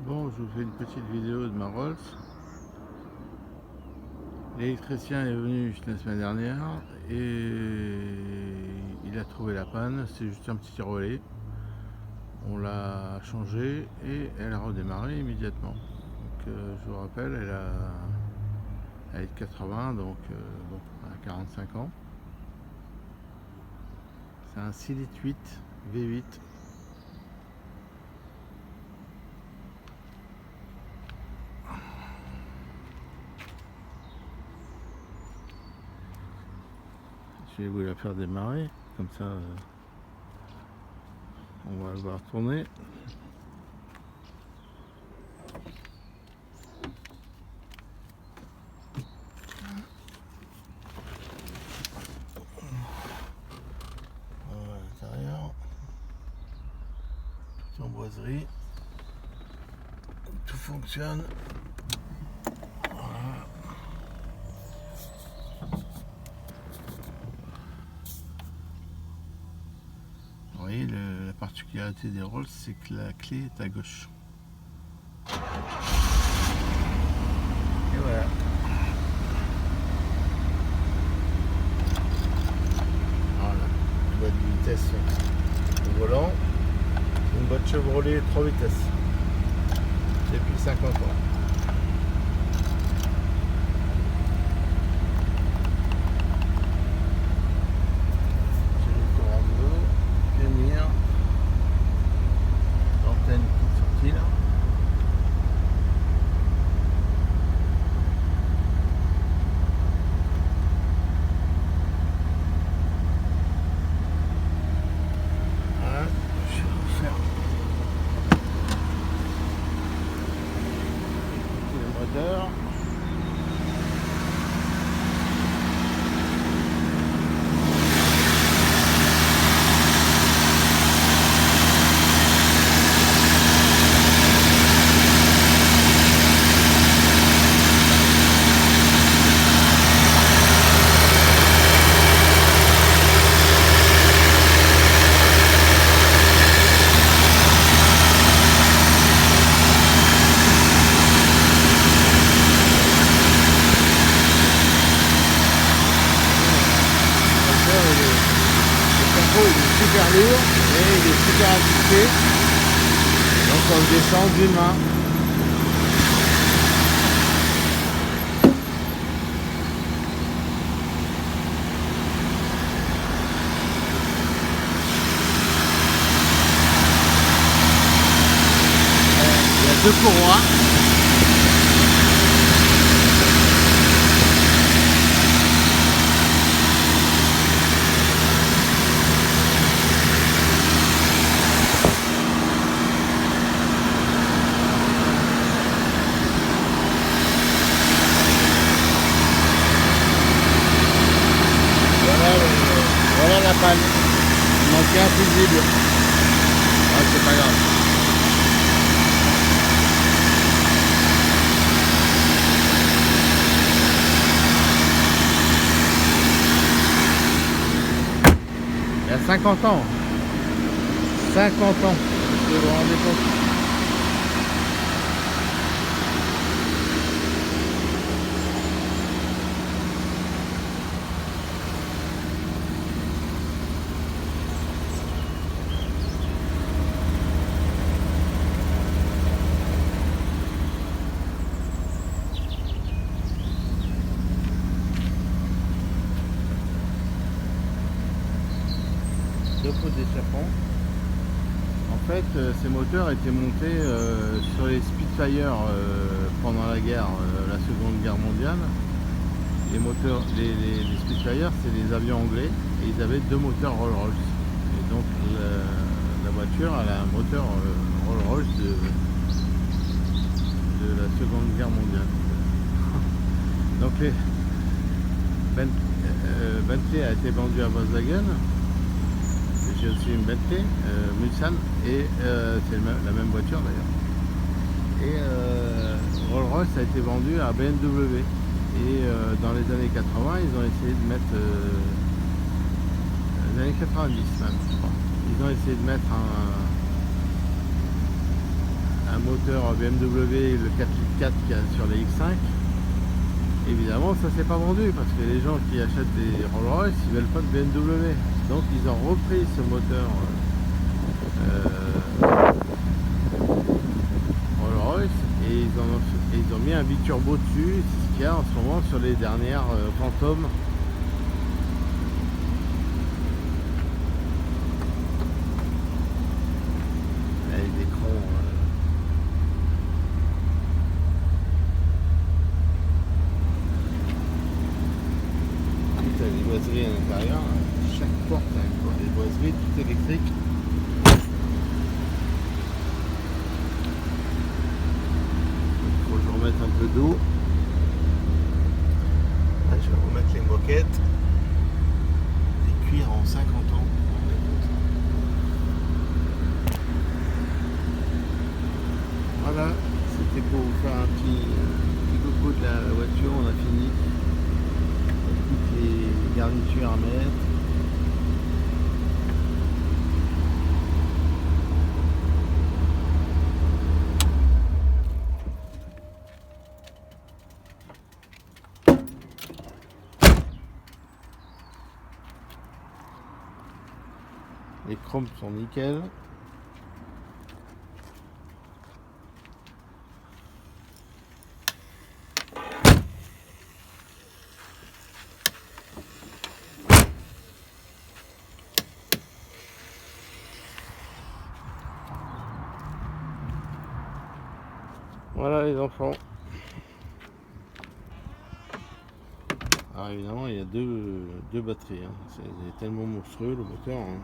Bon, je vous fais une petite vidéo de ma Rolls. L'électricien est venu la semaine dernière et il a trouvé la panne. C'est juste un petit relais. On l'a changé et elle a redémarré immédiatement. Donc, je vous rappelle, elle est de 80, donc bon, elle a 45 ans. C'est un 6 litres 8 V8. Je vais vous la faire démarrer, comme ça on va le voir tourner. Voilà l'intérieur, tout en boiserie, tout fonctionne. Voilà. Vous voyez, la particularité des Rolls, c'est que la clé est à gauche. Et voilà. Voilà, une boîte de vitesse au volant, une boîte Chevrolet 3 vitesses depuis 50 ans. J'ai le courant d'eau, lumière, l'antenne qui est sortie là. Moteur. Il est super lourd et il est super assisté, donc on le descend d'une main. Il y a deux courroies. Voilà la panne. Il manquait un fusible. Ah, c'est pas grave. Il y a 50 ans. 50 ans. Vous vous rendez compte? Deux pots d'échappement. En fait, ces moteurs étaient montés sur les Spitfire pendant la guerre, la Seconde Guerre mondiale. Les moteurs, les Spitfire, c'est des avions anglais et ils avaient deux moteurs Rolls-Royce. Et donc la voiture, elle a un moteur Rolls-Royce de la Seconde Guerre mondiale. Donc Bentley a été vendu à Volkswagen. J'ai aussi une Bentley, Mulsanne, et c'est la même voiture d'ailleurs. Et Rolls-Royce a été vendu à BMW. Et dans les années 80, ils ont essayé de mettre, les années 90 même, je crois, ils ont essayé de mettre un un moteur BMW, le 4 litres 4 qu'il y a sur les X5. Évidemment, ça s'est pas vendu parce que les gens qui achètent des Rolls-Royce, ils veulent pas de BMW. Donc ils ont repris ce moteur Rolls-Royce et ils ont mis un biturbo dessus. C'est ce qu'il y a en ce moment sur les dernières Phantom. Les écrans. Les boiseries à l'intérieur, chaque porte a des boiseries toutes électriques. Il faut que je remette un peu d'eau. Là, je vais remettre les moquettes. Des cuirs en 50 ans. Voilà, c'était pour vous faire un petit coucou de la voiture, on a fini. Toutes les garnitures à mettre. Les chromes sont nickel. Voilà les enfants. Alors évidemment il y a deux batteries, hein. C'est tellement monstrueux le moteur, hein.